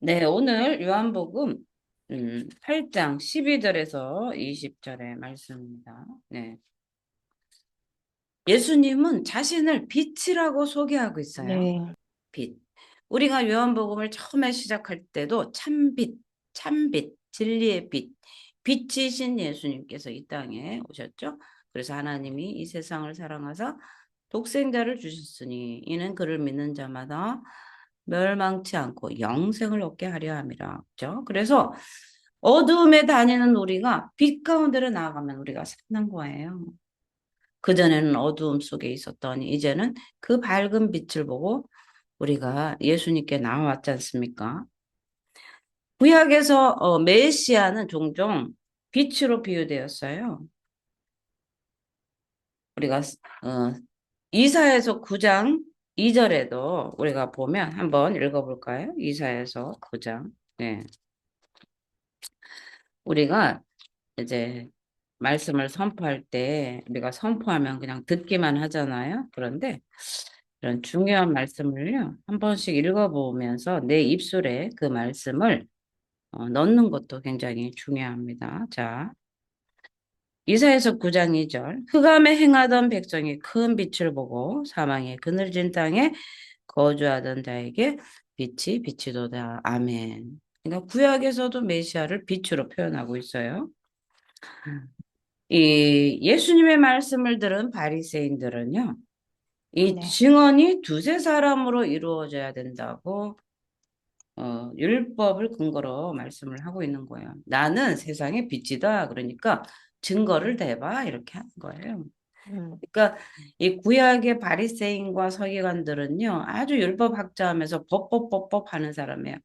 네, 오늘 요한복음 8장 12절에서 20절의 말씀입니다. 네. 예수님은 자신을 빛이라고 소개하고 있어요. 네, 빛. 우리가 요한복음을 처음에 시작할 때도 참빛, 참빛, 진리의 빛, 빛이신 예수님께서 이 땅에 오셨죠. 그래서 하나님이 이 세상을 사랑하사 독생자를 주셨으니 이는 그를 믿는 자마다 멸망치 않고 영생을 얻게 하려 함이라. 그죠? 그래서 어두움에 다니는 우리가 빛 가운데로 나아가면 우리가 사는 거예요. 그전에는 어두움 속에 있었더니 이제는 그 밝은 빛을 보고 우리가 예수님께 나왔지 않습니까? 구약에서 메시아는 종종 빛으로 비유되었어요. 우리가 이사야서 9장 2절에도 우리가 보면 한번 읽어볼까요? 이사야서 9장. 네. 우리가 이제 말씀을 선포할 때 우리가 선포하면 그냥 듣기만 하잖아요. 그런데 이런 중요한 말씀을요, 한 번씩 읽어보면서 내 입술에 그 말씀을 넣는 것도 굉장히 중요합니다. 자, 이사야서 9장 2절. 흑암에 행하던 백성이 큰 빛을 보고 사망의 그늘진 땅에 거주하던 자에게 빛이 비치도다. 아멘. 그러니까 구약에서도 메시아를 빛으로 표현하고 있어요. 이 예수님의 말씀을 들은 바리새인들은요, 이 네, 증언이 두세 사람으로 이루어져야 된다고 율법을 근거로 말씀을 하고 있는 거예요. 나는 세상의 빛이다. 그러니까 증거를 대봐 이렇게 하는 거예요. 음, 그러니까 이 구약의 바리새인과 서기관들은요, 아주 율법학자하면서 법법법법 하는 사람이에요.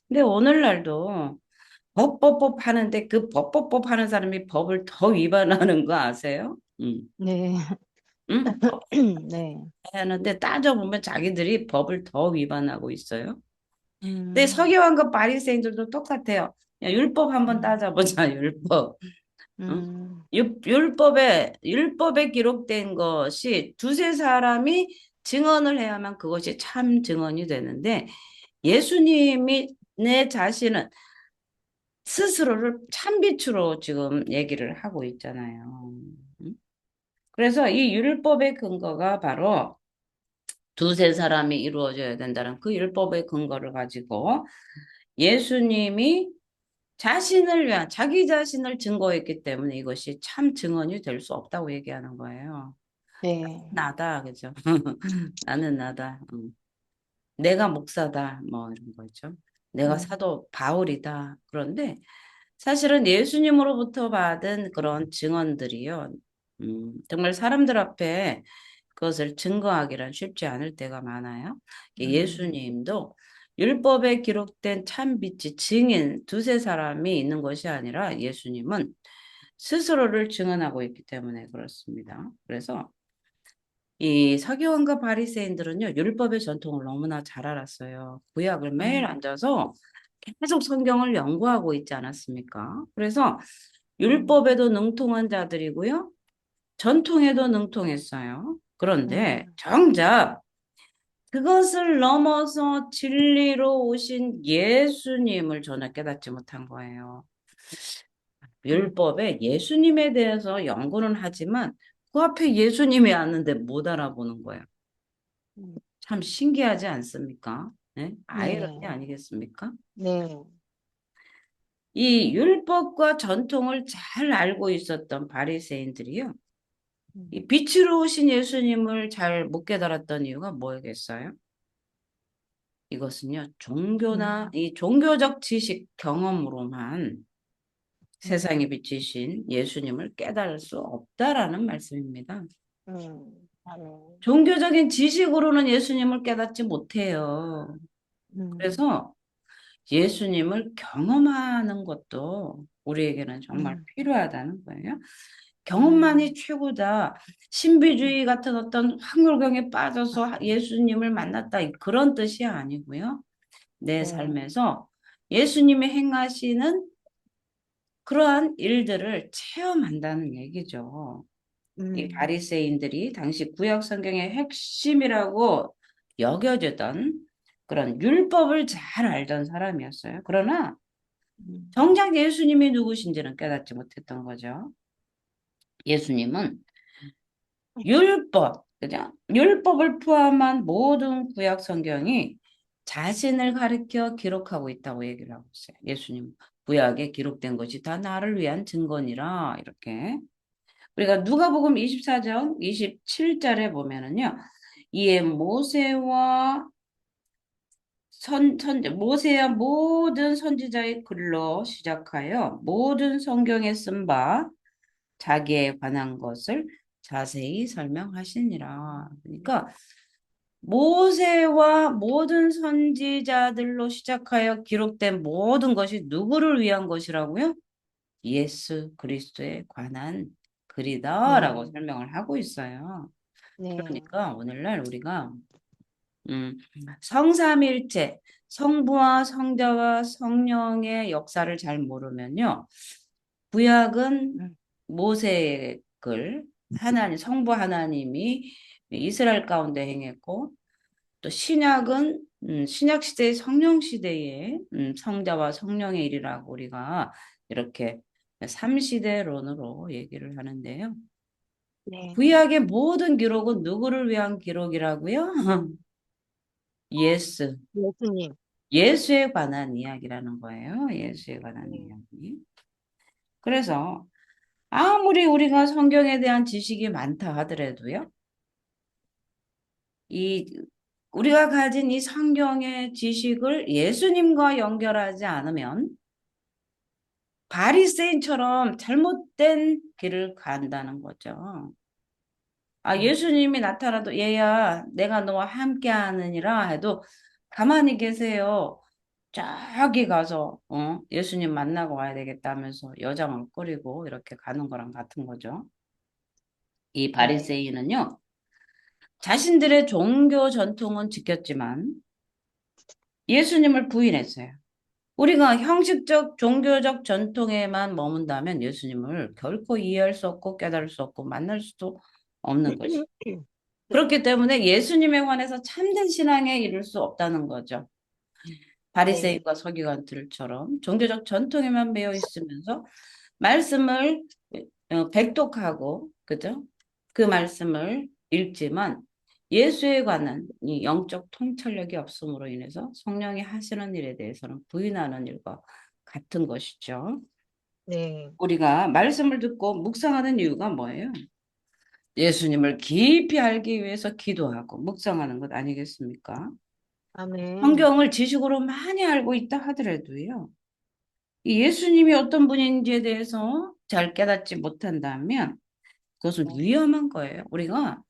근데 오늘날도 법법법 하는데 그 법법법 하는 사람이 법을 더 위반하는 거 아세요? 네, 응? 법 네, 하는데 따져보면 자기들이 법을 더 위반하고 있어요. 근데 음, 서기관과 바리새인들도 똑같아요. 야, 율법 한번 음, 따져보자, 율법. 응? 음, 율법에 기록된 것이 두세 사람이 증언을 해야만 그것이 참 증언이 되는데 예수님이 내 자신은 스스로를 참빛으로 지금 얘기를 하고 있잖아요. 응? 그래서 이 율법의 근거가 바로 두세 사람이 이루어져야 된다는 그 율법의 근거를 가지고 예수님이 자신을 위한 자기 자신을 증거했기 때문에 이것이 참 증언이 될 수 없다고 얘기하는 거예요. 네, 나다, 그죠? 나는 나다. 응. 내가 목사다, 뭐 이런 거죠. 내가 음, 사도 바울이다. 그런데 사실은 예수님으로부터 받은 그런 증언들이요. 정말 사람들 앞에 그것을 증거하기란 쉽지 않을 때가 많아요. 음, 예수님도 율법에 기록된 참빛이 증인 두세 사람이 있는 것이 아니라 예수님은 스스로를 증언하고 있기 때문에 그렇습니다. 그래서 이 서기관과 바리새인들은요, 율법의 전통을 너무나 잘 알았어요. 구약을 매일 음, 앉아서 계속 성경을 연구하고 있지 않았습니까? 그래서 음, 율법에도 능통한 자들이고요, 전통에도 능통했어요. 그런데 음, 정작 그것을 넘어서 진리로 오신 예수님을 전혀 깨닫지 못한 거예요. 음, 율법에 예수님에 대해서 연구는 하지만 그 앞에 예수님이 왔는데 못 알아보는 거예요. 참 신기하지 않습니까? 네? 아이러니 네, 아니겠습니까? 네, 이 율법과 전통을 잘 알고 있었던 바리새인들이요. 음, 이 빛으로 오신 예수님을 잘 못 깨달았던 이유가 뭐겠어요? 이것은요, 종교나 음, 이 종교적 지식 경험으로만 음, 세상에 비치신 예수님을 깨달을 수 없다라는 말씀입니다. 아멘, 종교적인 지식으로는 예수님을 깨닫지 못해요. 음, 그래서 예수님을 경험하는 것도 우리에게는 정말 음, 필요하다는 거예요. 경험만이 음, 최고다. 음, 신비주의 같은 어떤 확률경에 빠져서 예수님을 만났다. 그런 뜻이 아니고요. 내 네, 삶에서 예수님이 행하시는 그러한 일들을 체험한다는 얘기죠. 이 음, 바리새인들이 당시 구약 성경의 핵심이라고 여겨지던 그런 율법을 잘 알던 사람이었어요. 그러나 음, 정작 예수님이 누구신지는 깨닫지 못했던 거죠. 예수님은 율법, 그죠? 율법을 포함한 모든 구약 성경이 자신을 가리켜 기록하고 있다고 얘기를 하고 있어요. 예수님 구약에 기록된 것이 다 나를 위한 증거니라 이렇게. 우리가 누가복음 24장 27절에 보면은요. 이에 모세와 모든 선지자의 글로 시작하여 모든 성경에 쓴 바 자기에 관한 것을 자세히 설명하시니라. 그러니까 모세와 모든 선지자들로 시작하여 기록된 모든 것이 누구를 위한 것이라고요? 예수 그리스도에 관한 글이다라고 네, 설명을 하고 있어요. 네, 그러니까 오늘날 우리가 음, 성삼일체, 성부와 성자와 성령의 역사를 잘 모르면요. 구약은 모세의 글, 성부 하나님이 이스라엘 가운데 행했고, 또 신약은 신약 시대의 성령 시대의 성자와 성령의 일이라고 우리가 이렇게 삼시대론으로 얘기를 하는데요. 네. 구약의 모든 기록은 누구를 위한 기록이라고요? 예수, 예수님. 예수에 관한 이야기라는 거예요. 예수에 관한 네, 이야기. 그래서 아무리 우리가 성경에 대한 지식이 많다 하더라도요. 이 우리가 가진 이 성경의 지식을 예수님과 연결하지 않으면 바리새인처럼 잘못된 길을 간다는 거죠. 아, 네, 예수님이 나타나도 얘야, 내가 너와 함께 하느니라 해도 가만히 계세요. 저기 가서 예수님 만나고 와야 되겠다면서 여장을 꾸리고 이렇게 가는 거랑 같은 거죠. 이 네, 바리새인은요. 자신들의 종교 전통은 지켰지만 예수님을 부인했어요. 우리가 형식적 종교적 전통에만 머문다면 예수님을 결코 이해할 수 없고 깨달을 수 없고 만날 수도 없는 것이. 그렇기 때문에 예수님에 관해서 참된 신앙에 이를 수 없다는 거죠. 네, 바리새인과 서기관들처럼 종교적 전통에만 매여 있으면서 말씀을 백독하고 그죠? 그 말씀을 읽지만 예수에 관한 이 영적 통찰력이 없음으로 인해서 성령이 하시는 일에 대해서는 부인하는 일과 같은 것이죠. 네. 우리가 말씀을 듣고 묵상하는 이유가 뭐예요? 예수님을 깊이 알기 위해서 기도하고 묵상하는 것 아니겠습니까? 아멘. 성경을 지식으로 많이 알고 있다 하더라도요. 이 예수님이 어떤 분인지에 대해서 잘 깨닫지 못한다면 그것은 네, 위험한 거예요. 우리가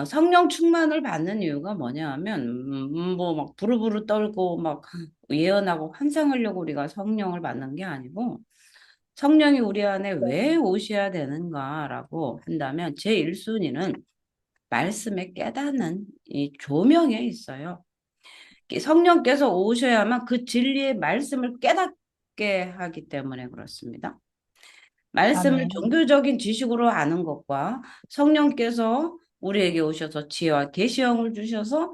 성령 충만을 받는 이유가 뭐냐 하면 뭐 막 부르부르 떨고 막 예언하고 환상하려고 우리가 성령을 받는 게 아니고 성령이 우리 안에 왜 오셔야 되는가라고 한다면 제1순위는 말씀에 깨닫는 이 조명에 있어요. 성령께서 오셔야만 그 진리의 말씀을 깨닫게 하기 때문에 그렇습니다. 말씀을 아멘. 종교적인 지식으로 아는 것과 성령께서 우리에게 오셔서 지혜와 계시형을 주셔서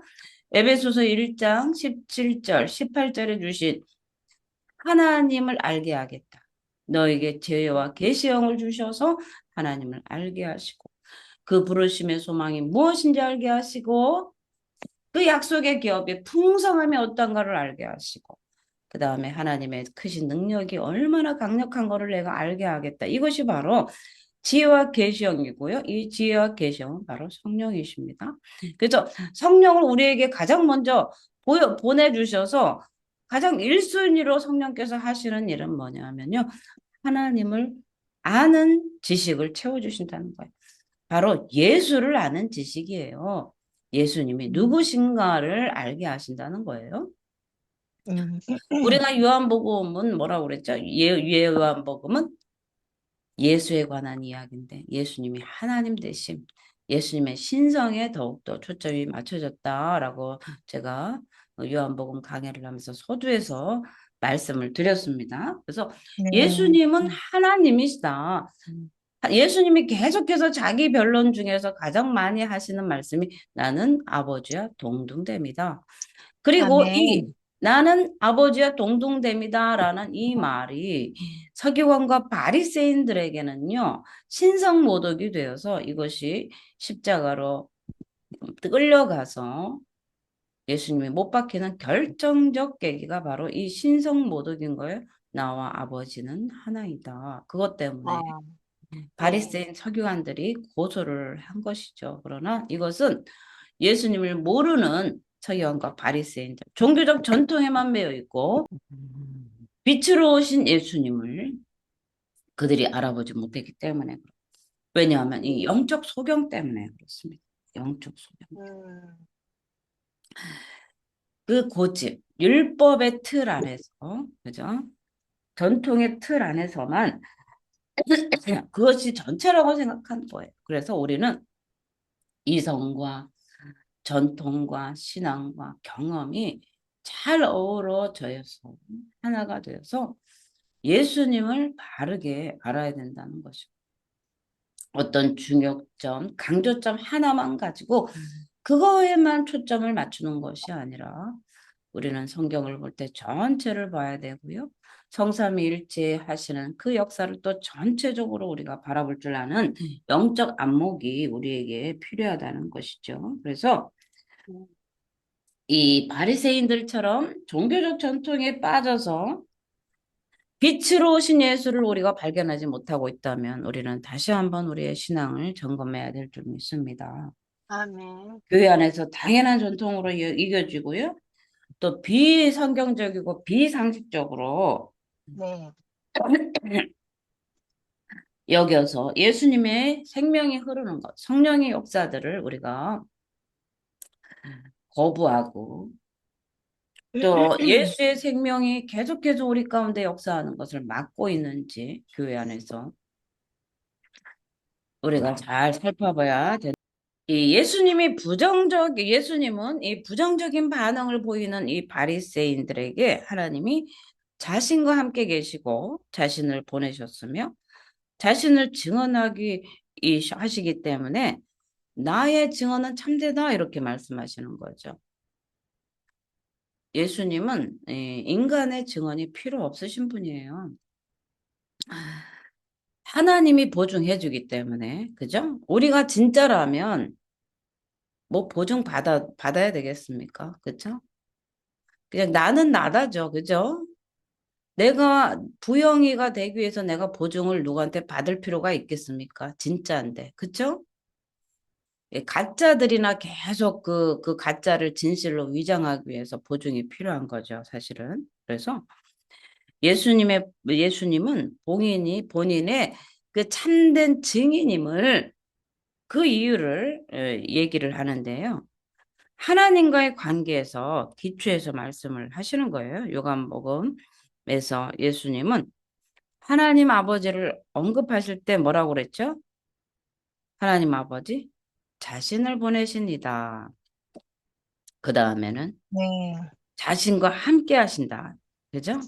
에베소서 1장 17절, 18절에 주신 하나님을 알게 하겠다. 너에게 지혜와 계시형을 주셔서 하나님을 알게 하시고 그 부르심의 소망이 무엇인지 알게 하시고 그 약속의 기업의 풍성함이 어떤가를 알게 하시고 그 다음에 하나님의 크신 능력이 얼마나 강력한 거를 내가 알게 하겠다. 이것이 바로 지혜와 계시형이고요. 이 지혜와 계시형은 바로 성령이십니다. 그래서 성령을 우리에게 가장 먼저 보내주셔서 가장 1순위로 성령께서 하시는 일은 뭐냐면요. 하나님을 아는 지식을 채워주신다는 거예요. 바로 예수를 아는 지식이에요. 예수님이 음, 누구신가를 알게 하신다는 거예요. 음, 우리가 요한복음은 뭐라고 그랬죠? 요한복음은 예수에 관한 이야기인데 예수님이 하나님 되심, 예수님의 신성에 더욱더 초점이 맞춰졌다라고 제가 요한복음 강해를 하면서 서두에서 말씀을 드렸습니다. 그래서 네, 예수님은 하나님이시다. 예수님이 계속해서 자기 변론 중에서 가장 많이 하시는 말씀이 나는 아버지와 동등됩니다. 그리고 이 아멘. 나는 아버지와 동등됨이다라는 이 말이 서기관과 바리새인들에게는요 신성모독이 되어서 이것이 십자가로 끌려가서 예수님이 못 박히는 결정적 계기가 바로 이 신성모독인 거예요. 나와 아버지는 하나이다. 그것 때문에 아, 네. 바리새인 서기관들이 고소를 한 것이죠. 그러나 이것은 예수님을 모르는 서기관과 바리새인들, 종교적 전통에만 매여 있고 빛으로 오신 예수님을 그들이 알아보지 못했기 때문에 그렇습니다. 왜냐하면 이 영적 소경 때문에 그렇습니다. 영적 소경. 음, 그 고집, 율법의 틀 안에서, 그죠? 전통의 틀 안에서만 그것이 전체라고 생각한 거예요. 그래서 우리는 이성과 전통과 신앙과 경험이 잘 어우러져서 하나가 되어서 예수님을 바르게 알아야 된다는 것이고 어떤 중요점, 강조점 하나만 가지고 그거에만 초점을 맞추는 것이 아니라 우리는 성경을 볼 때 전체를 봐야 되고요. 성삼위일체 하시는 그 역사를 또 전체적으로 우리가 바라볼 줄 아는 영적 안목이 우리에게 필요하다는 것이죠. 그래서 이 바리새인들처럼 종교적 전통에 빠져서 빛으로 오신 예수를 우리가 발견하지 못하고 있다면 우리는 다시 한번 우리의 신앙을 점검해야 될 줄 믿습니다. 아멘. 교회 안에서 당연한 전통으로 이겨지고요. 또 비성경적이고 비상식적으로 네. 여겨서 예수님의 생명이 흐르는 것, 성령의 역사들을 우리가 거부하고 또 예수의 생명이 계속해서 우리 가운데 역사하는 것을 막고 있는지 교회 안에서 우리가 잘 살펴봐야 된다. 이 예수님은 이 부정적인 반응을 보이는 이 바리새인들에게 하나님이 자신과 함께 계시고 자신을 보내셨으며 자신을 증언하기 하시기 때문에 나의 증언은 참되다 이렇게 말씀하시는 거죠. 예수님은 인간의 증언이 필요 없으신 분이에요. 하나님이 보증해 주기 때문에 그죠? 우리가 진짜라면 뭐 보증 받아야 되겠습니까? 그죠? 그냥 나는 나다죠. 그죠? 내가 부영이가 되기 위해서 내가 보증을 누구한테 받을 필요가 있겠습니까? 진짜인데. 그죠? 가짜들이나 계속 그 가짜를 진실로 위장하기 위해서 보증이 필요한 거죠, 사실은. 그래서 예수님은 본인의 그 참된 증인임을 그 이유를 얘기를 하는데요. 하나님과의 관계에서 기초해서 말씀을 하시는 거예요. 요한복음에서 예수님은 하나님 아버지를 언급하실 때 뭐라고 그랬죠? 하나님 아버지 자신을 보내십니다. 그 다음에는 네. 자신과 함께 하신다. 그죠?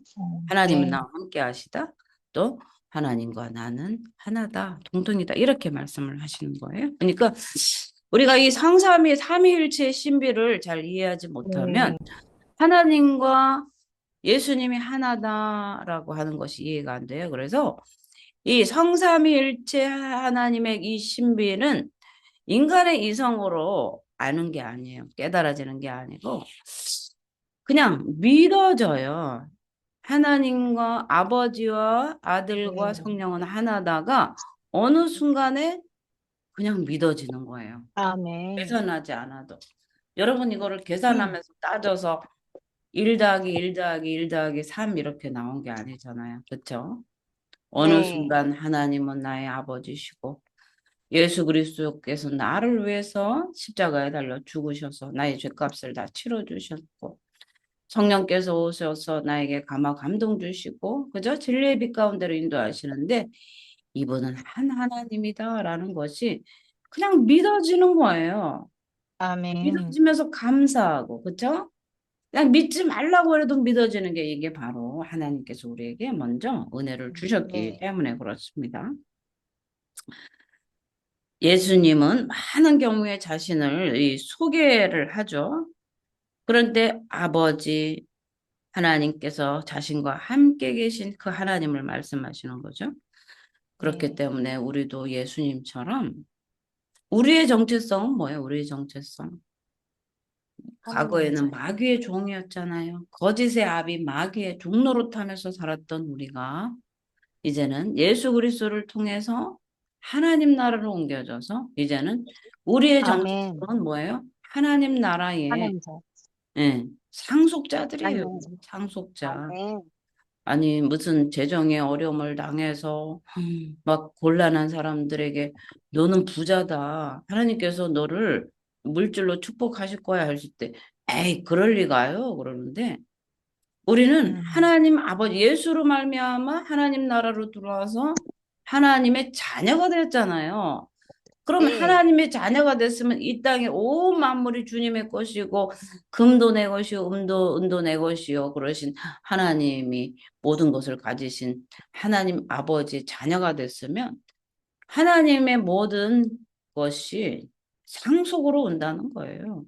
하나님은 네. 나와 함께 하시다. 또 하나님과 나는 하나다. 동등이다. 이렇게 말씀을 하시는 거예요. 그러니까 우리가 이 삼위일체의 신비를 잘 이해하지 못하면 네. 하나님과 예수님이 하나다라고 하는 것이 이해가 안 돼요. 그래서 이 성삼위일체 하나님의 이 신비는 인간의 이성으로 아는 게 아니에요. 깨달아지는 게 아니고 그냥 믿어져요. 하나님과 아버지와 아들과 네. 성령은 하나다가 어느 순간에 그냥 믿어지는 거예요. 아멘. 계산하지 않아도. 여러분 이거를 계산하면서 따져서 1 더하기 1 더하기 1 더하기 3 이렇게 나온 게 아니잖아요. 그렇죠? 어느 네. 순간 하나님은 나의 아버지시고 예수 그리스도께서 나를 위해서 십자가에 달려 죽으셔서 나의 죄값을 다 치러주셨고 성령께서 오셔서 나에게 감동 주시고 그죠? 진리의 빛 가운데로 인도하시는데 이분은 한 하나님이다라는 것이 그냥 믿어지는 거예요. 아멘. 믿어지면서 감사하고 그죠? 그냥 믿지 말라고 해도 믿어지는 게 이게 바로 하나님께서 우리에게 먼저 은혜를 주셨기 네. 때문에 그렇습니다. 예수님은 많은 경우에 자신을 이 소개를 하죠. 그런데 아버지 하나님께서 자신과 함께 계신 그 하나님을 말씀하시는 거죠. 그렇기 네. 때문에 우리도 예수님처럼 우리의 정체성은 뭐예요? 우리의 정체성. 하나님의 과거에는 자녀. 마귀의 종이었잖아요. 거짓의 아비 마귀의 종노릇하면서 살았던 우리가 이제는 예수 그리스도를 통해서 하나님 나라로 옮겨져서 이제는 우리의 아멘. 정체성은 뭐예요? 하나님 나라의 하나님의 자녀. 예, 상속자들이에요. 하나님의 자녀. 상속자. 아멘. 아니 무슨 재정의 어려움을 당해서 막 곤란한 사람들에게 너는 부자다. 하나님께서 너를 물질로 축복하실 거야 하실 때 에이 그럴 리가요. 그러는데 우리는 음. 하나님 아버지 예수로 말미암아 하나님 나라로 들어와서 하나님의 자녀가 되었잖아요. 그러면 네. 하나님의 자녀가 됐으면 이 땅의 온 만물이 주님의 것이고 금도 내 것이요 은도 내 것이요 그러신 하나님이 모든 것을 가지신 하나님 아버지 자녀가 됐으면 하나님의 모든 것이 상속으로 온다는 거예요.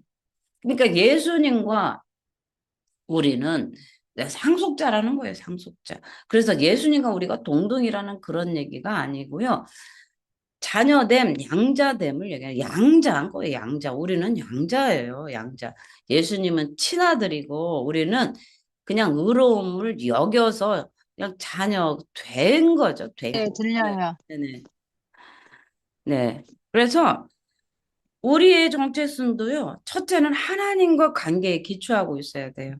그러니까 예수님과 우리는 상속자라는 거예요, 상속자. 그래서 예수님과 우리가 동등이라는 그런 얘기가 아니고요. 자녀됨, 양자됨을 얘기해요. 양자한 거예요, 양자. 우리는 양자예요, 양자. 예수님은 친아들이고 우리는 그냥 의로움을 여겨서 그냥 자녀 된 거죠, 된 네, 거. 네, 들려요. 네, 네. 그래서 우리의 정체성도요, 첫째는 하나님과 관계에 기초하고 있어야 돼요.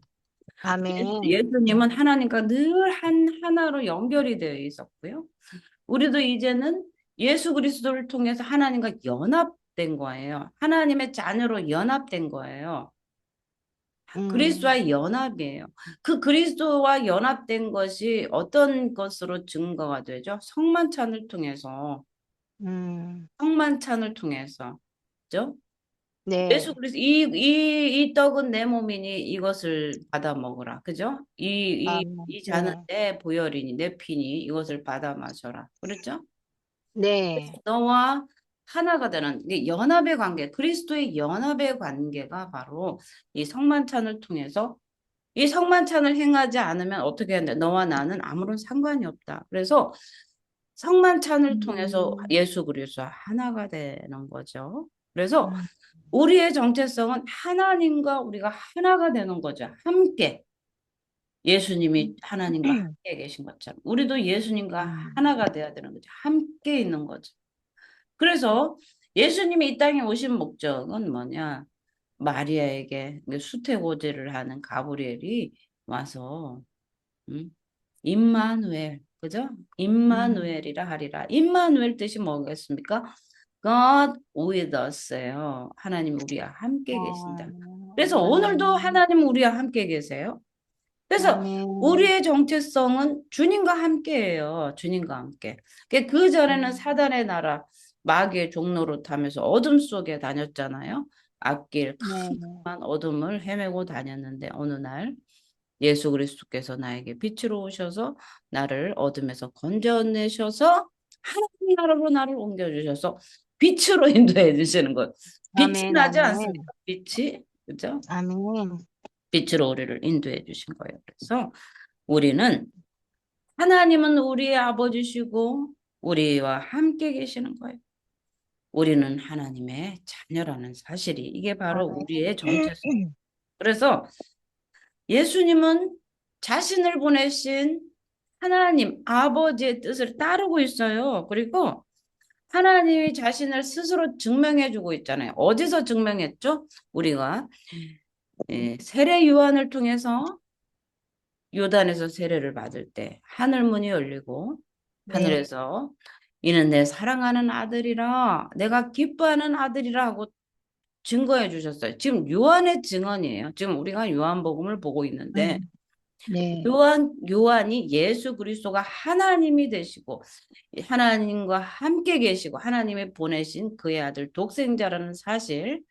아멘. 예수님은 하나님과 늘 하나로 연결이 되어 있었고요. 우리도 이제는 예수 그리스도를 통해서 하나님과 연합된 거예요. 하나님의 자녀로 연합된 거예요. 음. 그리스도와 연합이에요. 그 그리스도와 연합된 것이 어떤 것으로 증거가 되죠? 성만찬을 통해서, 음. 성만찬을 통해서, 그죠? 예수 네. 그리스도 이 떡은 내 몸이니 이것을 받아 먹으라. 그죠? 아멘. 이 잔은 네. 내 보혈이니 내 피니 이것을 받아 마셔라. 그랬죠? 그래서 네. 너와 하나가 되는 이게 연합의 관계, 그리스도의 연합의 관계가 바로 이 성만찬을 통해서 이 성만찬을 행하지 않으면 어떻게 하는데 너와 나는 아무런 상관이 없다. 그래서 성만찬을 통해서 음. 예수 그리스도와 하나가 되는 거죠. 그래서 음. 우리의 정체성은 하나님과 우리가 하나가 되는 거죠. 함께. 예수님이 하나님과 함께 계신 것처럼. 우리도 예수님과 음. 하나가 되어야 되는 거죠. 함께 있는 거죠. 그래서 예수님이 이 땅에 오신 목적은 뭐냐? 마리아에게 수태고지를 하는 가브리엘이 와서, 음? 임마누엘, 그죠? 음. 임마누엘이라 하리라. 임마누엘 뜻이 뭐겠습니까? God with us예요. 하나님 우리와 함께 계신다. 그래서 오늘도 아멘. 하나님 우리와 함께 계세요. 그래서 아멘. 우리의 정체성은 주님과 함께예요. 주님과 함께. 그 전에는 음. 사단의 나라, 마귀의 종로로 타면서 어둠 속에 다녔잖아요. 앞길 네. 큰 어둠을 헤매고 다녔는데 어느 날 예수 그리스도께서 나에게 빛으로 오셔서 나를 어둠에서 건져내셔서 하나님 나라로 나를 옮겨주셔서 빛으로 인도해 주시는 것. 빛이 아멘. 나지 아멘. 않습니까? 빛이. 그죠? 아멘. 빛으로 우리를 인도해 주신 거예요. 그래서 우리는 하나님은 우리의 아버지시고 우리와 함께 계시는 거예요. 우리는 하나님의 자녀라는 사실이 이게 바로 아멘. 우리의 정체성. 그래서 예수님은 자신을 보내신 하나님 아버지의 뜻을 따르고 있어요. 그리고 하나님이 자신을 스스로 증명해 주고 있잖아요. 어디서 증명했죠? 우리가 세례 요한을 통해서 요단에서 세례를 받을 때 하늘 문이 열리고 네. 하늘에서 이는 내 사랑하는 아들이라 내가 기뻐하는 아들이라 하고 증거해 주셨어요. 지금 요한의 증언이에요. 지금 우리가 요한복음을 보고 있는데 음. 네. 요한이 예수 그리스도가 하나님이 되시고 하나님과 함께 계시고 하나님이 보내신 그의 아들 독생자라는 사실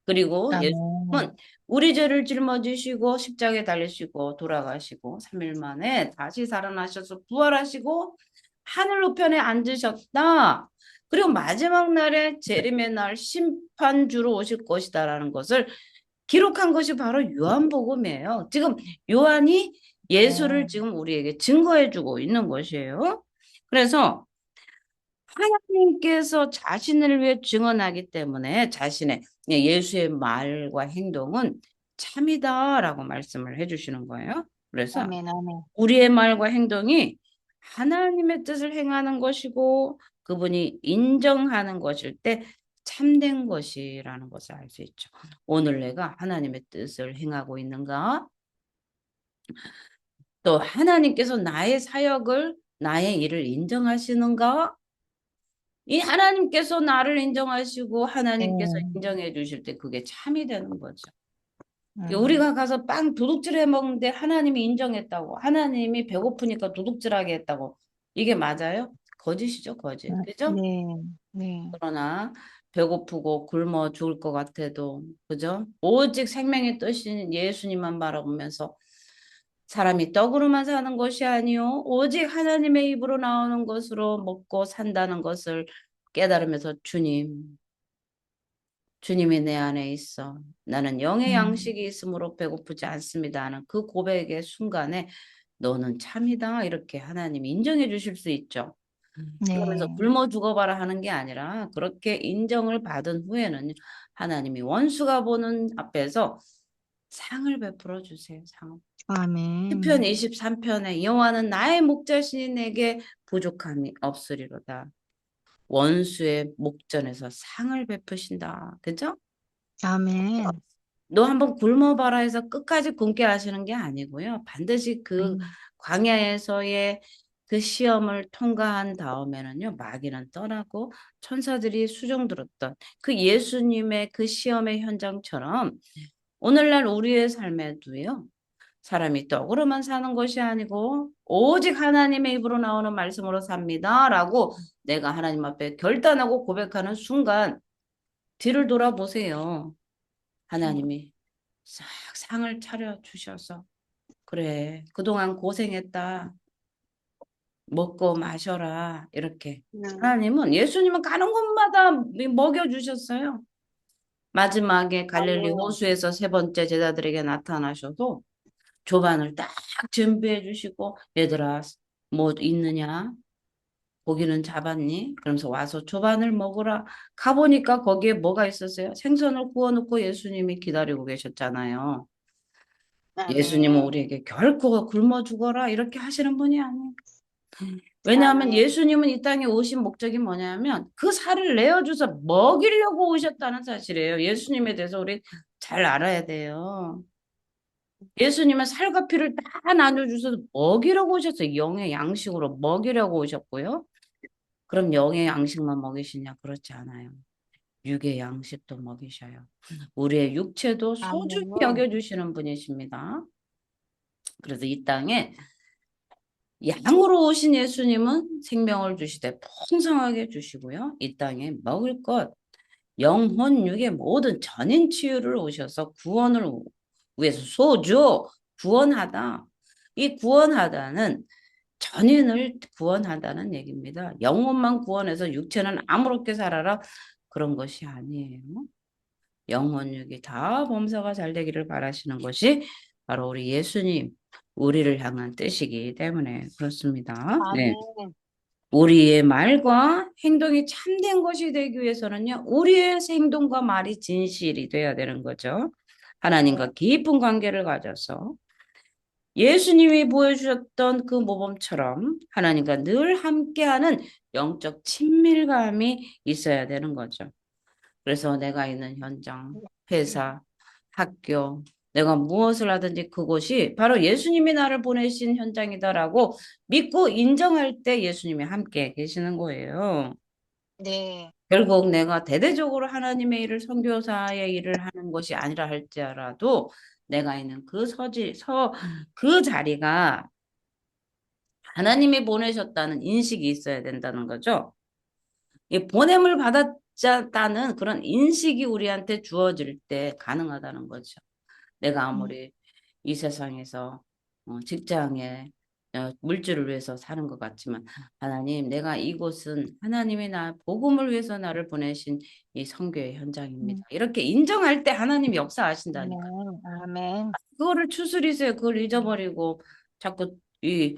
그리고 아멘. 예수님은 우리 죄를 짊어지시고 십자가에 달리시고 돌아가시고 3일 만에 다시 살아나셔서 부활하시고 하늘 우편에 앉으셨다. 그리고 마지막 날에 재림의 날 심판주로 오실 것이다라는 것을 기록한 것이 바로 요한복음이에요. 지금 요한이 예수를 네. 지금 우리에게 증거해주고 있는 것이에요. 그래서 하나님께서 자신을 위해 증언하기 때문에 자신의 예수의 말과 행동은 참이다라고 말씀을 해주시는 거예요. 그래서 아멘, 아멘. 우리의 말과 행동이 하나님의 뜻을 행하는 것이고 그분이 인정하는 것일 때 참된 것이라는 것을 알 수 있죠. 오늘 내가 하나님의 뜻을 행하고 있는가? 또 하나님께서 나의 사역을, 나의 일을 인정하시는가? 이 하나님께서 나를 인정하시고 하나님께서 네. 인정해 주실 때 그게 참이 되는 거죠. 음, 우리가 가서 빵 도둑질 해 먹는데 하나님이 인정했다고, 하나님이 배고프니까 도둑질하게 했다고. 이게 맞아요? 거짓이죠, 거짓. 그죠? 네, 네. 그러나 배고프고 굶어 죽을 것 같아도, 그죠? 오직 생명의 뜻인 예수님만 바라보면서 사람이 떡으로만 사는 것이 아니요. 오직 하나님의 입으로 나오는 것으로 먹고 산다는 것을 깨달으면서 주님이 내 안에 있어. 나는 영의 음, 양식이 있으므로 배고프지 않습니다 하는 그 고백의 순간에 너는 참이다. 이렇게 하나님이 인정해 주실 수 있죠. 그러면서 네. 굶어 죽어봐라 하는 게 아니라 그렇게 인정을 받은 후에는 하나님이 원수가 보는 앞에서 상을 베풀어 주세요. 상. 시편 아멘. 23편에 여호와는 나의 목자시니 내게 부족함이 없으리로다. 원수의 목전에서 상을 베푸신다. 그죠? 아멘. 너 한번 굶어봐라 해서 끝까지 굶게 하시는 게 아니고요. 반드시 그 음, 광야에서의 그 시험을 통과한 다음에는요, 마귀는 떠나고 천사들이 수종 들었던 그 예수님의 그 시험의 현장처럼 오늘날 우리의 삶에도요, 사람이 떡으로만 사는 것이 아니고 오직 하나님의 입으로 나오는 말씀으로 삽니다라고 내가 하나님 앞에 결단하고 고백하는 순간 뒤를 돌아보세요. 하나님이 싹 상을 차려 주셔서 그래 그동안 고생했다 먹고 마셔라 이렇게 하나님은 예수님은 가는 곳마다 먹여 주셨어요. 마지막에 갈릴리 아멘. 호수에서 세 번째 제자들에게 나타나셔도 조반을 딱 준비해 주시고 얘들아 뭐 있느냐 고기는 잡았니? 그러면서 와서 조반을 먹으라. 가보니까 거기에 뭐가 있었어요? 생선을 구워놓고 예수님이 기다리고 계셨잖아요. 예수님은 아멘. 우리에게 결코 굶어 죽어라 이렇게 하시는 분이 아니에요. 왜냐하면 아멘. 예수님은 이 땅에 오신 목적이 뭐냐면 그 살을 내어줘서 먹이려고 오셨다는 사실이에요. 예수님에 대해서 우리 잘 알아야 돼요. 예수님은 살과 피를 다 나눠주셔서 먹이려고 오셨어요. 영의 양식으로 먹이려고 오셨고요. 그럼 영의 양식만 먹이시냐? 그렇지 않아요. 육의 양식도 먹이셔요. 우리의 육체도 소중히 아멘. 여겨주시는 분이십니다. 그래서 이 땅에 양으로 오신 예수님은 생명을 주시되 풍성하게 주시고요. 이 땅에 먹을 것, 영혼, 육의 모든 전인 치유를 오셔서 구원을 위해서 소주, 구원하다. 이 구원하다는 전인을 구원하다는 얘기입니다. 영혼만 구원해서 육체는 아무렇게 살아라. 그런 것이 아니에요. 영혼, 육이 다 범사가 잘 되기를 바라시는 것이 바로 우리 예수님, 우리를 향한 뜻이기 때문에 그렇습니다. 네. 아멘. 우리의 말과 행동이 참된 것이 되기 위해서는요, 우리의 행동과 말이 진실이 돼야 되는 거죠. 하나님과 깊은 관계를 가져서 예수님이 보여주셨던 그 모범처럼 하나님과 늘 함께하는 영적 친밀감이 있어야 되는 거죠. 그래서 내가 있는 현장, 회사, 학교, 내가 무엇을 하든지 그곳이 바로 예수님이 나를 보내신 현장이다라고 믿고 인정할 때 예수님이 함께 계시는 거예요. 네. 결국 내가 대대적으로 하나님의 일을 선교사의 일을 하는 것이 아니라 할지라도 내가 있는 그 자리가 하나님이 보내셨다는 인식이 있어야 된다는 거죠. 이 보냄을 받았다는 그런 인식이 우리한테 주어질 때 가능하다는 거죠. 내가 음, 아무리 이 세상에서 직장에 물질을 위해서 사는 것 같지만 하나님, 내가 이곳은 하나님이 나 복음을 위해서 나를 보내신 이 선교의 현장입니다. 음, 이렇게 인정할 때 하나님이 역사하신다니까. 아멘, 아멘. 그거를 추스리세요. 그걸 잊어버리고 자꾸 이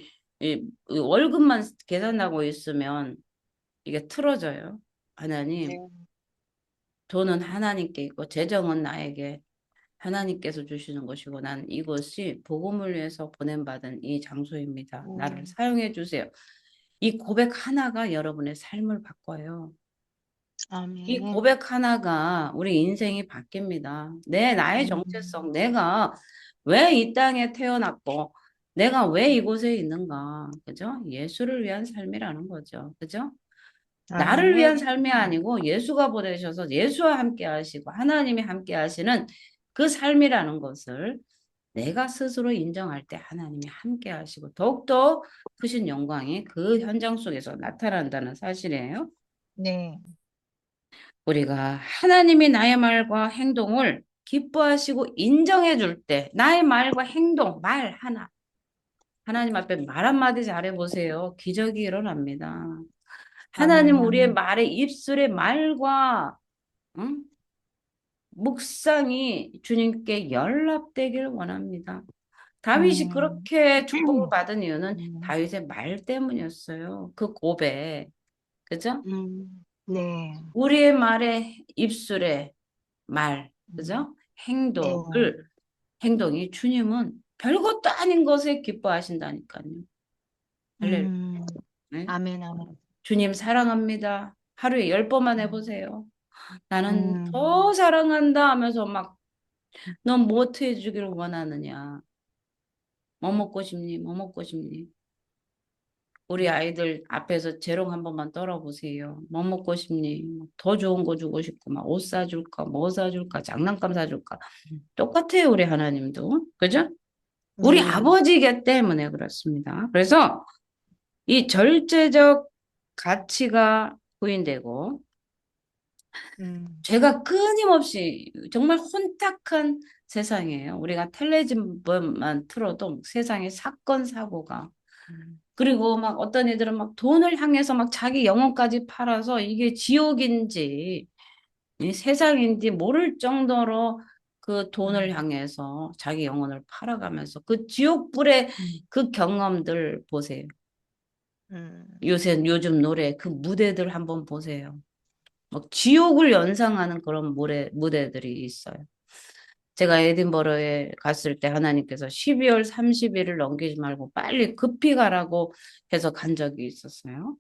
월급만 계산하고 있으면 이게 틀어져요. 하나님, 네, 돈은 하나님께 있고 재정은 나에게 하나님께서 주시는 것이고 난 이것이 복음을 위해서 보냄받은 이 장소입니다. 나를 음, 사용해 주세요. 이 고백 하나가 여러분의 삶을 바꿔요. 이 아멘. 고백 하나가 우리 인생이 바뀝니다. 나의 정체성, 음, 내가 왜 이 땅에 태어났고, 내가 왜 이곳에 있는가, 그죠? 예수를 위한 삶이라는 거죠. 그죠? 나를 아멘. 위한 삶이 아니고 예수가 보내셔서 예수와 함께 하시고 하나님이 함께 하시는 그 삶이라는 것을 내가 스스로 인정할 때 하나님이 함께 하시고 더욱더 크신 영광이 그 현장 속에서 나타난다는 사실이에요. 네, 우리가 하나님이 나의 말과 행동을 기뻐하시고 인정해 줄 때 나의 말과 행동, 말 하나 하나님 앞에 말 한마디 잘해보세요. 기적이 일어납니다. 하나님 아멘, 우리의 아멘. 말의 입술의 말과 응? 묵상이 주님께 연락되길 원합니다. 다윗이 음, 그렇게 축복을 받은 이유는 음, 다윗의 말 때문이었어요. 그 고백. 그죠? 네, 우리의 말에 입술에 말, 음, 그죠? 네, 행동이 주님은 별것도 아닌 것에 기뻐하신다니까요. 할렐루야. 음, 네? 아멘, 아멘. 주님 사랑합니다. 하루에 10번만 음, 해보세요. 나는 더 음, 사랑한다 하면서 막, 넌 뭐 해주기를 원하느냐. 뭐 먹고 싶니? 뭐 먹고 싶니? 우리 아이들 앞에서 재롱 한 번만 떨어보세요. 뭐 먹고 싶니? 더 좋은 거 주고 싶고, 막 옷 사줄까? 뭐 사줄까? 장난감 사줄까? 똑같아요, 우리 하나님도. 그죠? 우리 네, 아버지기 때문에 그렇습니다. 그래서 이 절제적 가치가 부인되고 음, 죄가 끊임없이 정말 혼탁한 세상이에요. 우리가 텔레비전만 틀어도 세상에 사건 사고가 그리고 막 어떤 애들은 막 돈을 향해서 막 자기 영혼까지 팔아서 이게 지옥인지 이 세상인지 모를 정도로 그 돈을 음, 향해서 자기 영혼을 팔아가면서 그 지옥불의 그 경험들 보세요. 음, 요즘 노래 그 무대들 한번 보세요. 막 지옥을 연상하는 그런 무대들이 있어요. 제가 에딘버러에 갔을 때 하나님께서 12월 30일을 넘기지 말고 빨리 급히 가라고 해서 간 적이 있었어요.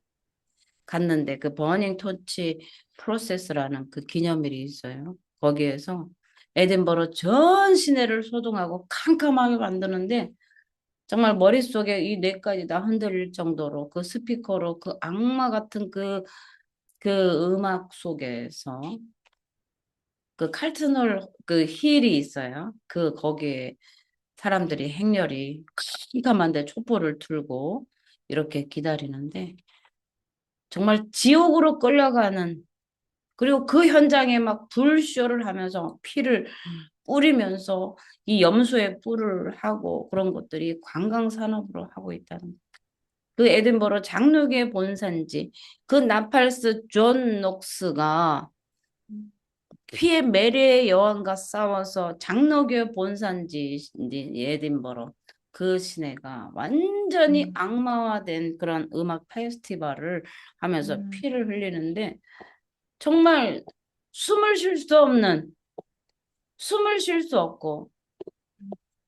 갔는데 그 버닝 토치 프로세스라는 그 기념일이 있어요. 거기에서 에딘버러 전 시내를 소등하고 캄캄하게 만드는데 정말 머릿속에 이 뇌까지 다 흔들릴 정도로 그 스피커로 그 악마 같은 그 음악 속에서 그 칼트놀 그 힐이 있어요. 그 거기에 사람들이 행렬이 캄캄한데 촛불을 들고 이렇게 기다리는데 정말 지옥으로 끌려가는 그리고 그 현장에 막 불쇼를 하면서 피를 뿌리면서 이 염소에 뿔을 하고 그런 것들이 관광 산업으로 하고 있다는 그 에든버러 장로교의 본산지 그 나팔스 존 녹스가 피에 메리의 여왕과 싸워서 장로교 본산지 에든버러 그 시내가 완전히 음, 악마화된 그런 음악 페스티벌을 하면서 음, 피를 흘리는데 정말 숨을 쉴 수 없는 숨을 쉴 수 없고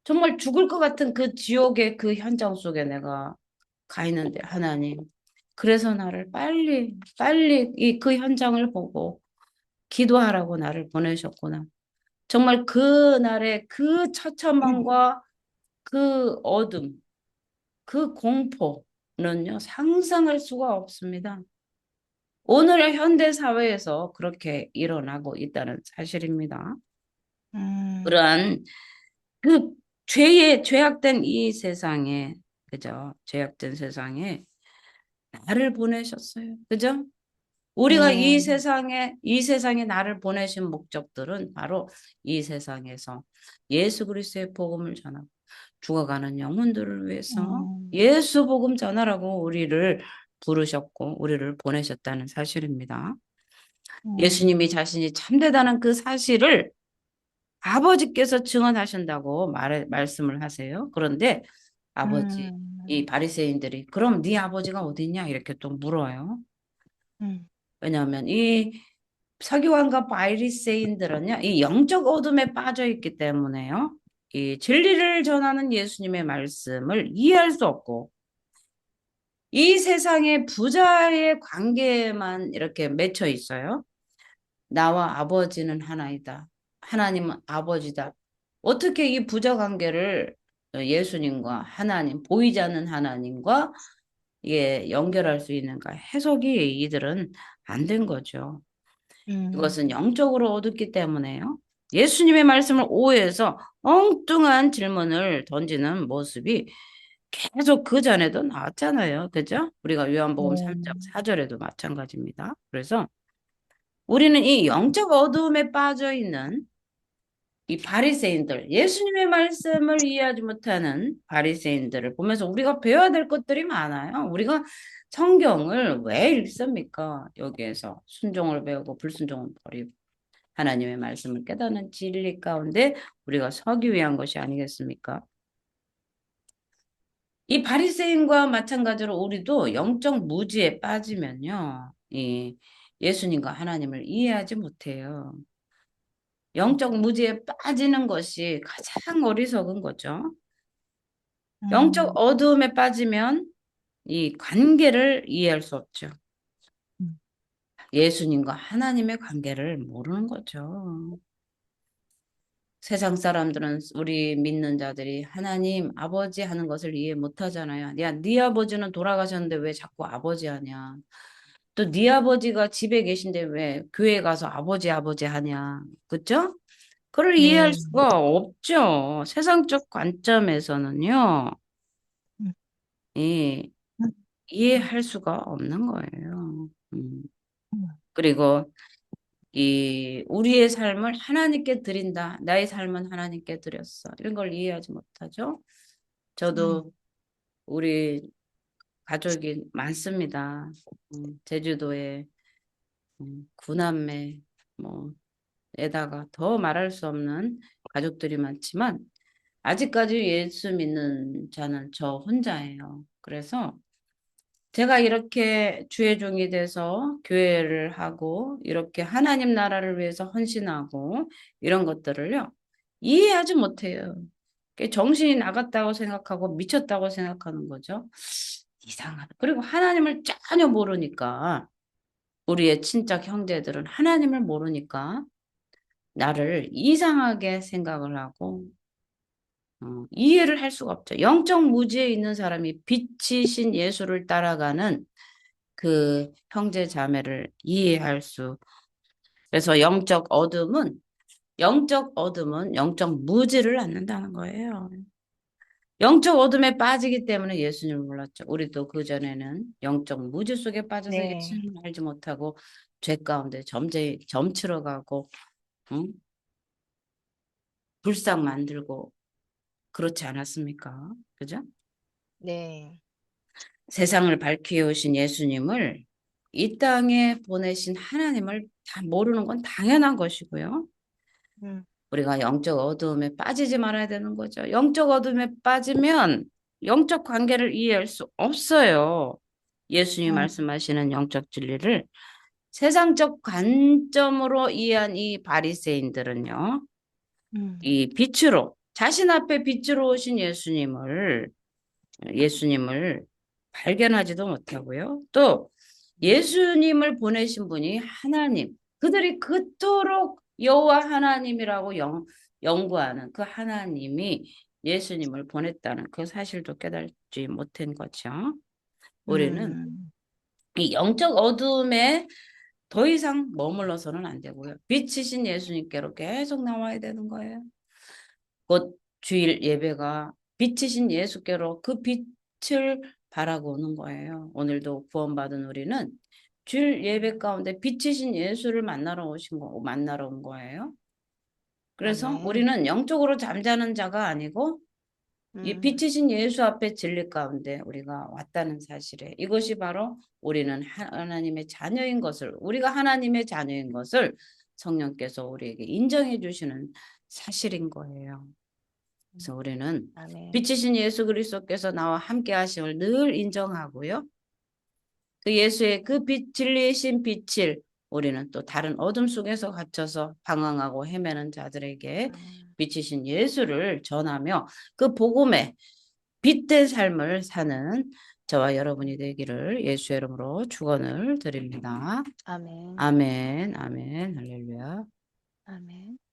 정말 죽을 것 같은 그 지옥의 그 현장 속에 내가 가 있는데 하나님 그래서 나를 빨리 빨리 이 그 현장을 보고 기도하라고 나를 보내셨구나. 정말 그날의 그 처참함과 그 어둠, 그 공포는요, 상상할 수가 없습니다. 오늘의 현대 사회에서 그렇게 일어나고 있다는 사실입니다. 음, 그러한 그 죄악된 이 세상에, 그죠? 죄악된 세상에 나를 보내셨어요. 그죠? 우리가 네, 이 세상에 나를 보내신 목적들은 바로 이 세상에서 예수 그리스도의 복음을 전하고 죽어가는 영혼들을 위해서 음, 예수 복음 전하라고 우리를 부르셨고 우리를 보내셨다는 사실입니다. 예수님이 음, 자신이 참되다는 그 사실을 아버지께서 증언하신다고 말씀을 하세요. 그런데 아버지, 이 음, 바리새인들이 그럼 네 아버지가 어디 있냐 이렇게 또 물어요. 음, 왜냐하면 이 서기관과 바리새인들은요, 이 영적 어둠에 빠져 있기 때문에요. 이 진리를 전하는 예수님의 말씀을 이해할 수 없고 이 세상의 부자의 관계에만 이렇게 맺혀 있어요. 나와 아버지는 하나이다. 하나님은 아버지다. 어떻게 이 부자 관계를 예수님과 하나님, 보이지 않는 하나님과 연결할 수 있는가? 해석이 이들은 안 된 거죠. 이것은 음, 영적으로 얻었기 때문에요. 예수님의 말씀을 오해해서 엉뚱한 질문을 던지는 모습이 계속 그 전에도 나왔잖아요. 그죠? 우리가 요한복음 3장 네, 4절에도 마찬가지입니다. 그래서 우리는 이 영적 어두움에 빠져 있는 이 바리새인들, 예수님의 말씀을 이해하지 못하는 바리새인들을 보면서 우리가 배워야 될 것들이 많아요. 우리가 성경을 왜 읽습니까? 여기에서 순종을 배우고 불순종을 버리고 하나님의 말씀을 깨닫는 진리 가운데 우리가 서기 위한 것이 아니겠습니까? 이 바리새인과 마찬가지로 우리도 영적 무지에 빠지면요. 이 예수님과 하나님을 이해하지 못해요. 영적 무지에 빠지는 것이 가장 어리석은 거죠. 영적 음, 어두움에 빠지면 이 관계를 이해할 수 없죠. 음, 예수님과 하나님의 관계를 모르는 거죠. 세상 사람들은 우리 믿는 자들이 하나님, 아버지 하는 것을 이해 못 하잖아요. 야, 네 아버지는 돌아가셨는데 왜 자꾸 아버지 하냐? 또 네 아버지가 집에 계신데 왜 교회 가서 아버지 아버지 하냐? 그죠? 그걸 이해할 네, 수가 없죠. 세상적 관점에서는요. 음, 이 음, 이해할 수가 없는 거예요. 음, 그리고 이 우리의 삶을 하나님께 드린다. 나의 삶은 하나님께 드렸어. 이런 걸 이해하지 못하죠. 음, 저도 우리 가족이 많습니다. 제주도에 구남매 뭐 에다가 더 말할 수 없는 가족들이 많지만 아직까지 예수 믿는 자는 저 혼자예요. 그래서 제가 이렇게 주의 종이 돼서 교회를 하고 이렇게 하나님 나라를 위해서 헌신하고 이런 것들을요 이해하지 못해요. 정신이 나갔다고 생각하고 미쳤다고 생각하는 거죠. 이상하다. 그리고 하나님을 전혀 모르니까 우리의 친척 형제들은 하나님을 모르니까 나를 이상하게 생각을 하고 이해를 할 수가 없죠. 영적 무지에 있는 사람이 빛이신 예수를 따라가는 그 형제 자매를 이해할 수. 그래서 영적 어둠은 영적 무지를 낳는다는 거예요. 영적 어둠에 빠지기 때문에 예수님을 몰랐죠. 우리도 그전에는 영적 무지 속에 빠져서 네, 예수님을 알지 못하고 죄 가운데 점치러 가고 응? 불상 만들고 그렇지 않았습니까? 그죠? 네, 세상을 밝히 오신 예수님을 이 땅에 보내신 하나님을 다 모르는 건 당연한 것이고요. 음, 우리가 영적 어두움에 빠지지 말아야 되는 거죠. 영적 어두움에 빠지면 영적 관계를 이해할 수 없어요. 예수님이 음, 말씀하시는 영적 진리를 세상적 관점으로 이해한 이 바리새인들은요. 음, 이 빛으로 자신 앞에 빛으로 오신 예수님을 발견하지도 못하고요. 또 예수님을 보내신 분이 하나님, 그들이 그토록 여호와 하나님이라고 연구하는 그 하나님이 예수님을 보냈다는 그 사실도 깨닫지 못한 거죠. 우리는 음, 이 영적 어두움에 더 이상 머물러서는 안 되고요. 빛이신 예수님께로 계속 나와야 되는 거예요. 곧 주일 예배가 빛이신 예수께로 그 빛을 바라고 오는 거예요. 오늘도 구원받은 우리는 주일 예배 가운데 빛이신 예수를 만나러 온 거예요. 그래서 아멘. 우리는 영적으로 잠자는 자가 아니고 이 빛이신 예수 앞에 진리 가운데 우리가 왔다는 사실에 이것이 바로 우리는 하나님의 자녀인 것을, 우리가 하나님의 자녀인 것을 성령께서 우리에게 인정해 주시는 사실인 거예요. 그래서 우리는 아멘. 빛이신 예수 그리스도께서 나와 함께 하심을 늘 인정하고요. 그 예수의 그 빛, 진리이신 빛을 우리는 또 다른 어둠 속에서 갇혀서 방황하고 헤매는 자들에게 빛이신 예수를 전하며 그 복음의 빛된 삶을 사는 저와 여러분이 되기를 예수의 이름으로 축원을 드립니다. 아멘. 아멘, 아멘, 할렐루야. 아멘.